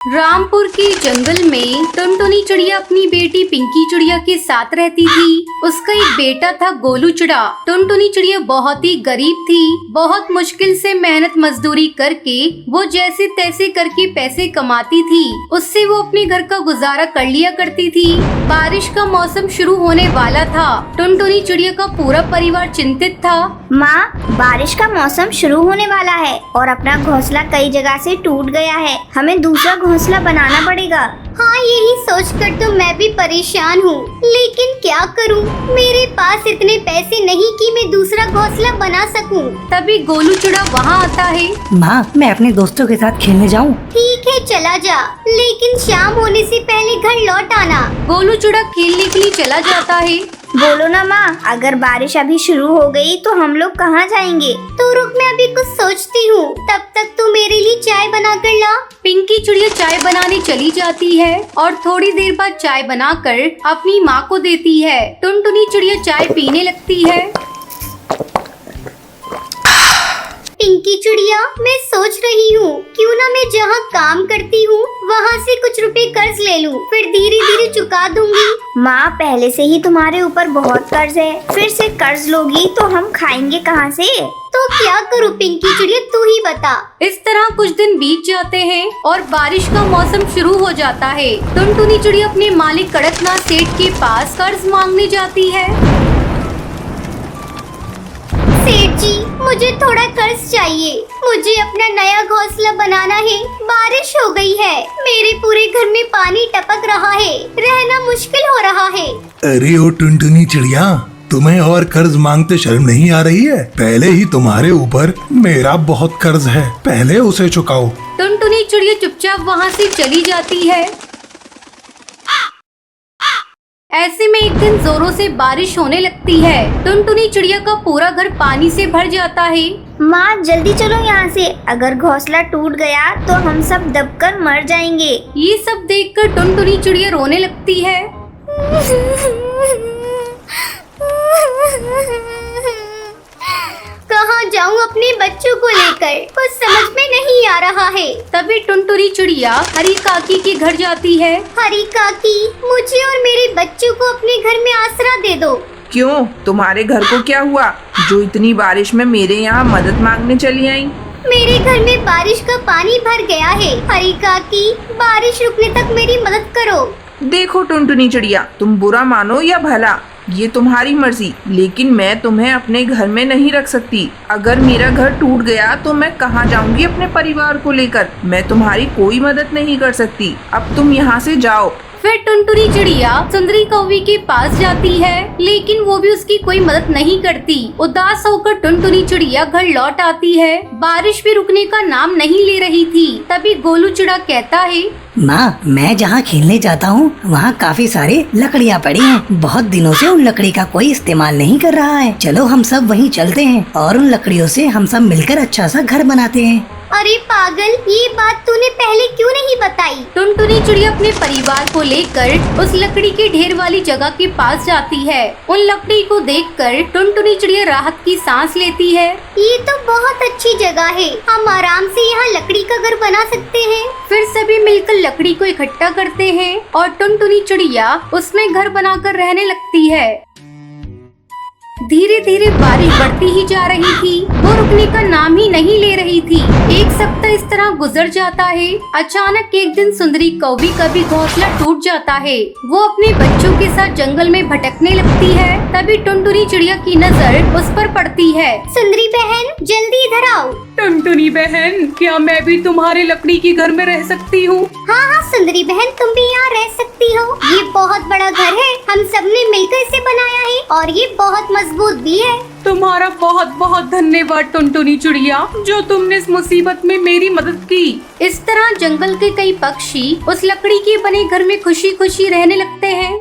रामपुर के जंगल में टुनटुनी चिड़िया अपनी बेटी पिंकी चिड़िया के साथ रहती थी। उसका एक बेटा था गोलू चिड़ा। टुनटुनी चिड़िया बहुत ही गरीब थी। बहुत मुश्किल से मेहनत मजदूरी करके वो जैसे तैसे करके पैसे कमाती थी। उससे वो अपने घर का गुजारा कर लिया करती थी। बारिश का मौसम शुरू होने वाला था। टुनटुनी चिड़िया का पूरा परिवार चिंतित था। माँ, बारिश का मौसम शुरू होने वाला है और अपना घोंसला कई जगह से टूट गया है। हमें दूसरा घोंसला बनाना पड़ेगा। हाँ, यही सोचकर तो मैं भी परेशान हूँ, लेकिन क्या करूँ? मेरे पास इतने पैसे नहीं कि मैं दूसरा घोंसला बना सकूँ। तभी गोलू चिड़ा वहाँ आता है। माँ, मैं अपने दोस्तों के साथ खेलने जाऊँ? ठीक है, चला जा, लेकिन शाम होने से पहले घर लौट आना। गोलू चिड़ा खेलने के लिए चला जाता है। बोलो ना माँ, अगर बारिश अभी शुरू हो गई तो हम लोग कहाँ जाएंगे? तो रुक, मैं अभी कुछ सोचती हूँ। तब तक तू मेरे लिए चाय बना कर ला। पिंकी चिड़िया चाय बनाने चली जाती है और थोड़ी देर बाद चाय बनाकर अपनी माँ को देती है। टुनटुनी चिड़िया चाय पीने लगती है। पिंकी चिड़िया, मैं सोच रही हूँ क्यों ना मैं जहाँ काम करती हूँ वहाँ से कुछ रुपए कर्ज ले लूँ, फिर धीरे धीरे चुका दूंगी। माँ, पहले से ही तुम्हारे ऊपर बहुत कर्ज है, फिर से कर्ज लोगी तो हम खाएंगे कहाँ से? तो क्या करूँ पिंकी चिड़िया, तू ही बता। इस तरह कुछ दिन बीत जाते हैं और बारिश का मौसम शुरू हो जाता है। टुनटुनी चिड़िया अपने मालिक कड़कनाथ सेठ के पास कर्ज मांगने जाती है। सेठ जी, मुझे थोड़ा कर्ज चाहिए। मुझे अपना नया घोंसला बनाना है। बारिश हो गई है, मेरे पूरे घर में पानी टपक रहा है, रहना मुश्किल हो रहा है। अरे ओ टुनटुनी चिड़िया, तुम्हें और कर्ज मांगते शर्म नहीं आ रही है? पहले ही तुम्हारे ऊपर मेरा बहुत कर्ज है, पहले उसे चुकाओ। टुनटुनी चिड़िया चुपचाप वहाँ से चली जाती है। ऐसे में एक दिन जोरों से बारिश होने लगती है। टुनटुनी चिड़िया का पूरा घर पानी से भर जाता है। माँ, जल्दी चलो यहाँ से, अगर घोंसला टूट गया तो हम सब दबकर मर जाएंगे। ये सब देखकर टुनटुनी चिड़िया रोने लगती है। कहाँ जाऊँ अपने बच्चों को लेकर, कुछ समझ में नहीं आ रहा है। तभी टुनटुनी चिड़िया हरी काकी के घर जाती है। हरी काकी, मुझे और मेरे बच्चों को अपने घर में आसरा दे दो। क्यों, तुम्हारे घर को क्या हुआ जो इतनी बारिश में मेरे यहाँ मदद मांगने चली आई? मेरे घर में बारिश का पानी भर गया है। हरी काकी, बारिश रुकने तक मेरी मदद करो। देखो टुनटुनी चिड़िया, तुम बुरा मानो या भला, ये तुम्हारी मर्जी, लेकिन मैं तुम्हें अपने घर में नहीं रख सकती। अगर मेरा घर टूट गया तो मैं कहाँ जाऊंगी अपने परिवार को लेकर? मैं तुम्हारी कोई मदद नहीं कर सकती। अब तुम यहाँ से जाओ। फिर टुनटुनी चिड़िया सुंदरी कौवी के पास जाती है, लेकिन वो भी उसकी कोई मदद नहीं करती। उदास होकर टुनटुनी चिड़िया घर लौट आती है। बारिश भी रुकने का नाम नहीं ले रही थी। तभी गोलू चिड़ा कहता है, माँ, मैं जहाँ खेलने जाता हूँ वहाँ काफी सारी लकड़ियाँ पड़ी हैं। बहुत दिनों से उन लकड़ी का कोई इस्तेमाल नहीं कर रहा है। चलो हम सब वहीं चलते हैं और उन लकड़ियों से हम सब मिलकर अच्छा सा घर बनाते हैं। अरे पागल, ये बात तूने पहले क्यों नहीं बताई? टुनटुनी चिड़िया अपने परिवार को लेकर उस लकड़ी के ढेर वाली जगह के पास जाती है। उन लकड़ी को देखकर टुनटुनी चिड़िया राहत की सांस लेती है। ये तो बहुत अच्छी जगह है, हम आराम से यहाँ लकड़ी का घर बना सकते हैं। फिर सभी मिलकर लकड़ी को इकट्ठा करते हैं और टुनटुनी चिड़िया उसमें घर बनाकर रहने लगती है। धीरे धीरे बारिश बढ़ती ही जा रही थी, वो रुकने का नाम ही नहीं ले रही थी। एक सप्ताह इस तरह गुजर जाता है। अचानक एक दिन सुंदरी कौवी का भी घोंसला टूट जाता है। वो अपने बच्चों के साथ जंगल में भटकने लगती है। तभी टुनटुनी चिड़िया की नजर उस पर पड़ती है। सुंदरी बहन, जल्दी इधर आओ। टुनटुनी बहन, क्या मैं भी तुम्हारे लकड़ी के घर में रह सकती हूँ? हाँ हाँ सुंदरी बहन, तुम भी यहाँ रह सकती हो। ये बहुत बड़ा घर है, हम सबने मिलकर इसे बनाया है और ये बहुत मजबूत भी है। तुम्हारा बहुत बहुत धन्यवाद टुनटुनी चिड़िया, जो तुमने इस मुसीबत में मेरी मदद की। इस तरह जंगल के कई पक्षी उस लकड़ी के बने घर में खुशी खुशी रहने लगते हैं।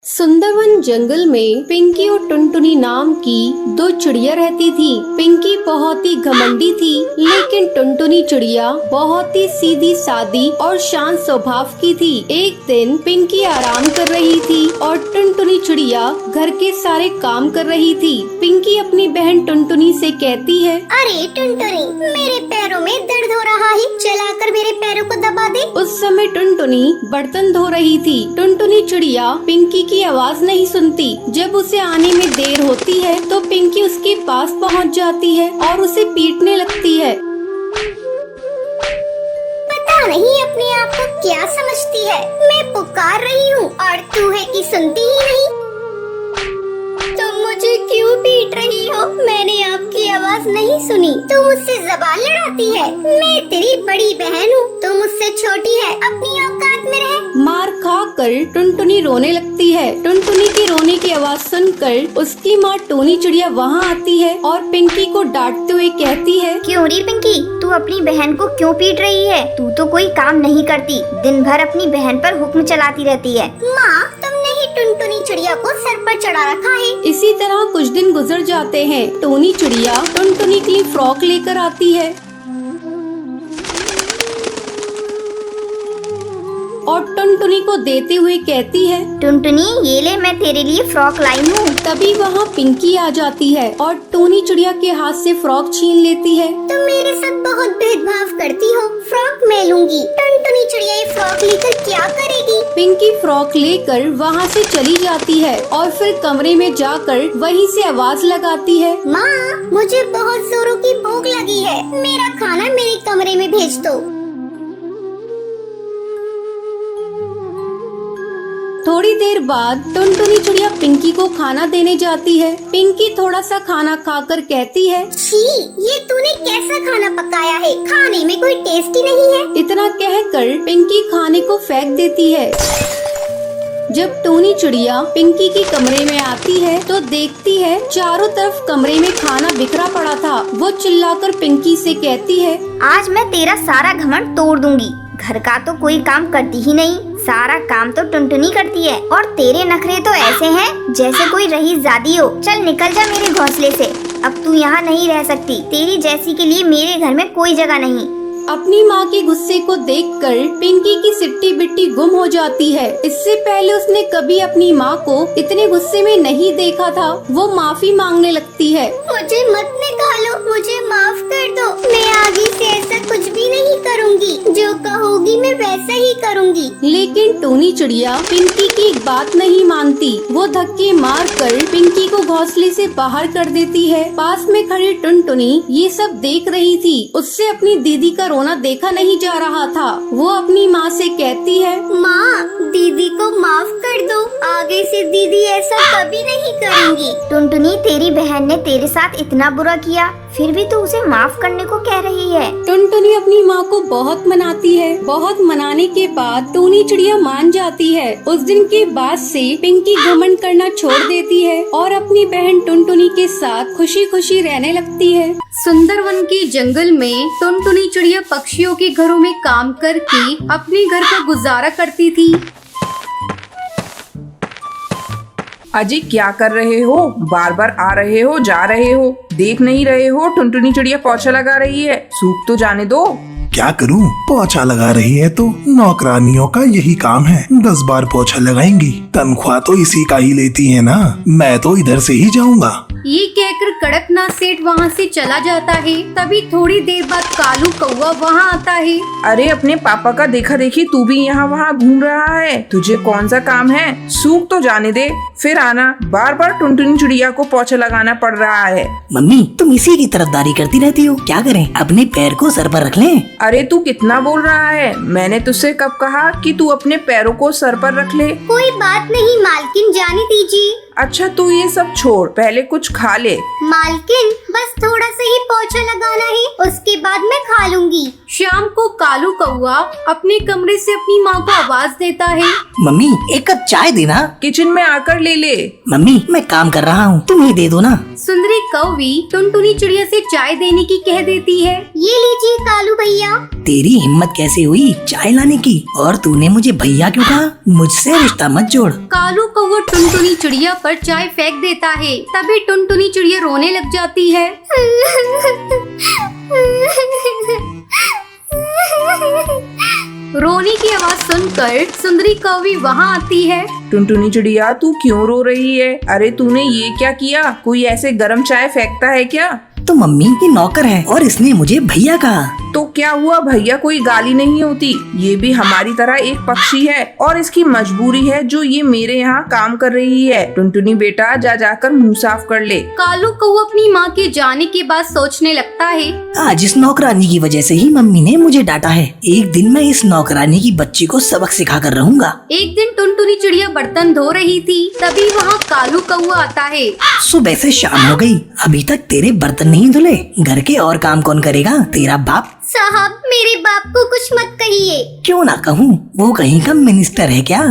सुंदरवन जंगल में पिंकी और टुनटुनी नाम की दो चिड़िया रहती थी। पिंकी बहुत ही घमंडी थी, लेकिन टुनटुनी चिड़िया बहुत ही सीधी सादी और शांत स्वभाव की थी। एक दिन पिंकी आराम कर रही थी और टुनटुनी चिड़िया घर के सारे काम कर रही थी। पिंकी अपनी बहन टुनटुनी से कहती है, अरे टुनटुनी, मेरे पैरों में दर्द हो रहा है, चलाकर मेरे पैरों को दबा दे। उस समय टुनटुनी बर्तन धो रही थी। टुनटुनी चिड़िया पिंकी की आवाज नहीं सुनती। जब उसे आने में देर होती है तो पिंकी उसके पास पहुंच जाती है और उसे पीटने लगती है। पता नहीं अपने आप को क्या समझती है। मैं पुकार रही हूँ और तू है कि सुनती ही नहीं। तुम मुझे क्यों पीट रही हो? मैंने आपकी आवाज नहीं सुनी। तुम मुझसे ज़बान लड़ाती है। मैं तेरी बड़ी बहन हूँ, तुम मुझसे छोटी है। अपनी औकात में रह। मार खाकर टुनटुनी रोने लगती है। टुनटुनी की रोने की आवाज सुनकर उसकी माँ टोनी चिड़िया वहाँ आती है और पिंकी को डांटते हुए कहती है, क्यों री पिंकी, तू अपनी बहन को क्यों पीट रही है? तू तो कोई काम नहीं करती, दिन भर अपनी बहन पर हुक्म चलाती रहती है। माँ, तुमने ही टुनटुनी चिड़िया को सर पर चढ़ा रखा है। इसी तरह कुछ दिन गुजर जाते हैं। टोनी चिड़िया टुनटुनी के लिए फ्रॉक लेकर आती है और टुनटुनी को देते हुए कहती है, टुनटुनी, ये ले, मैं तेरे लिए फ्रॉक लाई हूँ। तभी वहाँ पिंकी आ जाती है और टोनी चिड़िया के हाथ से फ्रॉक छीन लेती है। तुम मेरे साथ बहुत भेदभाव करती हो। फ्रॉक मैं लूंगी। टुनटुनी चिड़िया ये फ्रॉक लेकर क्या करेगी? पिंकी फ्रॉक लेकर वहाँ से चली जाती है और फिर कमरे में जाकर वहीं से आवाज लगाती है, माँ, मुझे बहुत जोरों की भूख लगी है। मेरा खाना मेरे कमरे में भेज दो। थोड़ी देर बाद टुनटुनी चिड़िया पिंकी को खाना देने जाती है। पिंकी थोड़ा सा खाना खाकर कहती है, छी, ये तूने कैसा खाना पकाया है? खाने में कोई टेस्ट ही नहीं है। इतना कहकर पिंकी खाने को फेंक देती है। जब टोनी चिड़िया पिंकी के कमरे में आती है तो देखती है चारों तरफ कमरे में खाना बिखरा पड़ा था। वो चिल्लाकर पिंकी से कहती है, आज मैं तेरा सारा घमंड तोड़ दूंगी। घर का तो कोई काम करती ही नहीं, सारा काम तो टुनटुनी करती है और तेरे नखरे तो ऐसे हैं जैसे कोई रईसजादी हो। चल निकल जा मेरे घोंसले से, अब तू यहाँ नहीं रह सकती। तेरी जैसी के लिए मेरे घर में कोई जगह नहीं। अपनी माँ के गुस्से को देखकर पिंकी की सिट्टी बिट्टी गुम हो जाती है। इससे पहले उसने कभी अपनी माँ को इतने गुस्से में नहीं देखा था। वो माफी मांगने लगती है। मुझे मत निकालो, मुझे माफ कर दो। मैं आगे से ऐसा कुछ भी नहीं करूँगी। जो कहोगी मैं वैसा ही करूँगी। लेकिन टोनी चिड़िया पिंकी की एक बात नहीं मानती। वो धक्के मार कर पिंकी को घोंसले से बाहर कर देती है। पास में खड़ी टुनटुनी ये सब देख रही थी। उससे अपनी दीदी का रोना देखा नहीं जा रहा था। वो अपनी माँ से कहती है, माँ, दीदी को माफ कर दो। आगे से दीदी ऐसा कभी नहीं करेंगी। टुनटुनी, तेरी बहन ने तेरे साथ इतना बुरा किया, फिर भी तू उसे माफ करने को कह रही है। टुनटुनी अपनी माँ को बहुत मनाती है। बहुत मनाने के बाद टोनी चिड़िया मान जाती है। उस दिन के बाद से पिंकी घमंड करना छोड़ देती है और अपनी बहन टुनटुनी के साथ खुशी खुशी रहने लगती है। सुंदरवन के जंगल में टुनटुनी चिड़िया पक्षियों के घरों में काम करके अपने घर का गुजारा करती थी। अजय, क्या कर रहे हो? बार बार आ रहे हो, जा रहे हो, देख नहीं रहे हो? टुनटुनी चिड़िया पोछा लगा रही है, सूख तो जाने दो। क्या करूं? पोछा लगा रही है तो नौकरानियों का यही काम है। 10 बार पोछा लगाएंगी, तनख्वाह तो इसी का ही लेती है ना। मैं तो इधर से ही जाऊंगा। ये कहकर कड़कनाथ सेठ वहाँ से चला जाता है। तभी थोड़ी देर बाद कालू कौवा वहाँ आता है। अरे, अपने पापा का देखा देखी तू भी यहाँ वहाँ घूम रहा है। तुझे कौन सा काम है? सूख तो जाने दे, फिर आना। बार बार टुनटुनी चिड़िया को पोछा लगाना पड़ रहा है। मम्मी, तुम इसी की तरफदारी करती रहती हो। क्या करें, अपने पैर को सर पर रख लें। अरे, तू कितना बोल रहा है? मैंने तुझसे कब कहा कि तू अपने पैरों को सर पर रख ले? कोई बात नहीं मालकिन, जाने दीजिए। अच्छा तू ये सब छोड़, पहले कुछ खा ले। मालकिन बस थोड़ा सा ही पोछा लगाना है, उसके बाद मैं खा लूंगी। शाम को कालू कौआ अपने कमरे से अपनी माँ को आवाज देता है। मम्मी एक कप चाय देना। किचन में आकर ले ले। मम्मी मैं काम कर रहा हूँ, तुम ही दे दो ना। सुंदरी कौवी टुनटुनी चिड़िया से चाय देने की कह देती है। ये लीजिए कालू भैया। तेरी हिम्मत कैसे हुई चाय लाने की, और तूने मुझे भैया क्यों कहा? मुझसे रिश्ता मत जोड़। कालू कौवा टुनटुनी चिड़िया पर चाय फेंक देता है। तभी टुनटुनी चिड़िया रोने लग जाती है। रोने की आवाज सुनकर सुंदरी कौवी वहाँ आती है। टुनटुनी चिड़िया तू क्यों रो रही है? अरे तूने ये क्या किया? कोई ऐसे गर्म चाय फेंकता है क्या? तो मम्मी ये नौकर है और इसने मुझे भैया कहा। तो क्या हुआ, भैया कोई गाली नहीं होती। ये भी हमारी तरह एक पक्षी है और इसकी मजबूरी है जो ये मेरे यहाँ काम कर रही है। टुनटुनी बेटा जा जाकर मुंह साफ कर ले। कालू कौवा अपनी माँ के जाने के बाद सोचने लगता है। आज इस नौकरानी की वजह से ही मम्मी ने मुझे डांटा है। एक दिन मैं इस नौकरानी की बच्ची को सबक सिखा कर रहूंगा। एक दिन टुनटुनी चिड़िया बर्तन धो रही थी, तभी वहाँ कालू कौवा आता है। सुबह से शाम हो गई, अभी तक तेरे बर्तन नहीं धुले। घर के और काम कौन करेगा? तेरा बाप। साहब मेरे बाप को कुछ मत कहिए। क्यों ना कहूँ, वो कहीं का मिनिस्टर है क्या?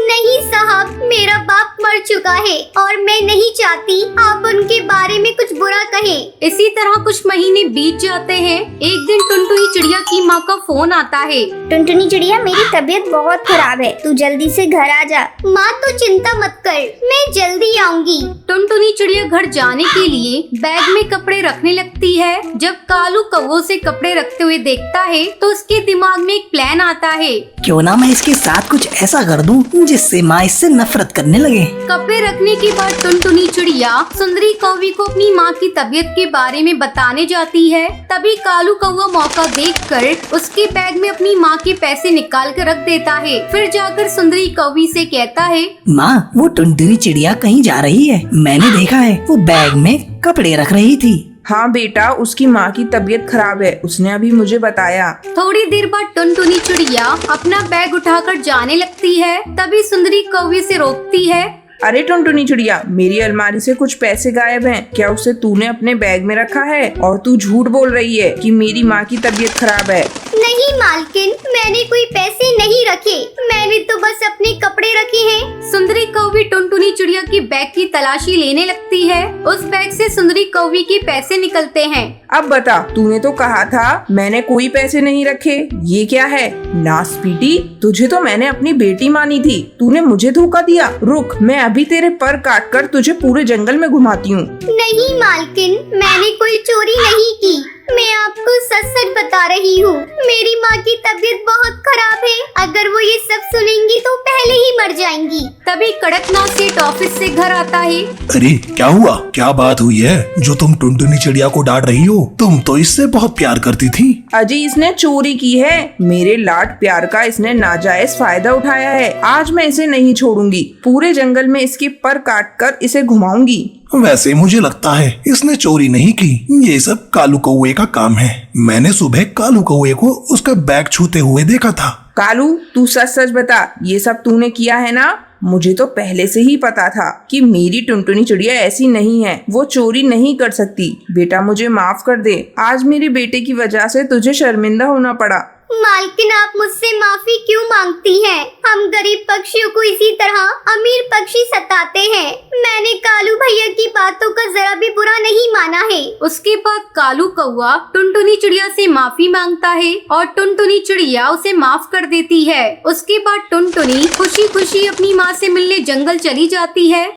नहीं साहब, मेरा बाप मर चुका है और मैं नहीं चाहती आप उनके बारे में कुछ बुरा कहें। इसी तरह कुछ महीने बीत जाते हैं। एक दिन टुनटुनी चिड़िया की माँ का फोन आता है। टुनटुनी चिड़िया मेरी तबीयत बहुत खराब है, तू जल्दी से घर आ जा। माँ तो चिंता मत कर, मैं जल्दी आऊंगी। टुनटुनी चिड़िया घर जाने के लिए बैग में कपड़े रखने लगती है। जब कालू कौवे से कपड़े रखते हुए देखता है तो उसके दिमाग में एक प्लान आता है। क्यों ना मैं इसके साथ कुछ ऐसा कर दूं जिससे माँ इससे नफरत करने लगे। कपड़े रखने के बाद टुनटुनी चिड़िया सुंदरी कौवी को अपनी माँ की तबीयत के बारे में बताने जाती है। तभी कालू कौवा मौका देखकर उसके बैग में अपनी माँ के पैसे निकाल कर रख देता है। फिर जाकर सुंदरी कौवी से कहता है, माँ वो टुनटुनी चिड़िया कहीं जा रही है, मैंने देखा है वो बैग में कपड़े रख रही थी। हाँ बेटा, उसकी माँ की तबीयत खराब है, उसने अभी मुझे बताया। थोड़ी देर बाद टुनटुनी चिड़िया अपना बैग उठाकर जाने लगती है। तभी सुंदरी कौवी से रोकती है। अरे टुनटुनी चिड़िया, मेरी अलमारी से कुछ पैसे गायब हैं। क्या उसे तूने अपने बैग में रखा है? और तू झूठ बोल रही है कि मेरी माँ की तबीयत खराब है। नहीं मालकिन, मैंने कोई पैसे नहीं रखे, मैंने तो बस अपने कपड़े रखे हैं। सुंदरी कौवी टुनटुनी चिड़िया की बैग की तलाशी लेने लगती है। उस बैग से सुंदरी कौवी के पैसे निकलते हैं। अब बता, तूने तो कहा था मैंने कोई पैसे नहीं रखे, ये क्या है? नासपीटी, तुझे तो मैंने अपनी बेटी मानी थी, तूने मुझे धोखा दिया। रुक, मैं अभी तेरे पर काट कर तुझे पूरे जंगल में घुमाती हूँ। नहीं मालकिन, मैंने कोई चोरी नहीं की, मैं आपको सच सच बता रही हूँ। मेरी माँ की तबीयत बहुत खराब है, अगर वो ये सब सुनेंगी तो पहले ही मर जाएंगी। तभी कड़कनाथ सेठ ऑफिस से घर आता है। अरे क्या हुआ, क्या बात हुई है जो तुम टुनटुनी चिड़िया को डांट रही हो? तुम तो इससे बहुत प्यार करती थी। अजी इसने चोरी की है, मेरे लाड प्यार का इसने नाजायज फायदा उठाया है। आज मैं इसे नहीं छोड़ूंगी, पूरे जंगल में इसके पर काट कर इसे घुमाऊंगी। वैसे मुझे लगता है इसने चोरी नहीं की, ये सब कालू कौवे का काम है। मैंने सुबह कालू कौवे को उसका बैग छूते हुए देखा था। कालू तू सच सच बता, ये सब तूने किया है ना? मुझे तो पहले से ही पता था कि मेरी टुनटुनी चिड़िया ऐसी नहीं है, वो चोरी नहीं कर सकती। बेटा मुझे माफ कर दे, आज मेरे बेटे की वजह से तुझे शर्मिंदा होना पड़ा। मालकिन आप मुझसे माफी क्यों मांगती हैं? हम गरीब पक्षियों को इसी तरह अमीर पक्षी सताते हैं। मैंने कालू भैया की बातों का जरा भी बुरा नहीं माना है। उसके बाद कालू कौवा टुनटुनी चिड़िया से माफी मांगता है और टुनटुनी चिड़िया उसे माफ कर देती है। उसके बाद टुनटुनी खुशी खुशी अपनी माँ से मिलने जंगल चली जाती है।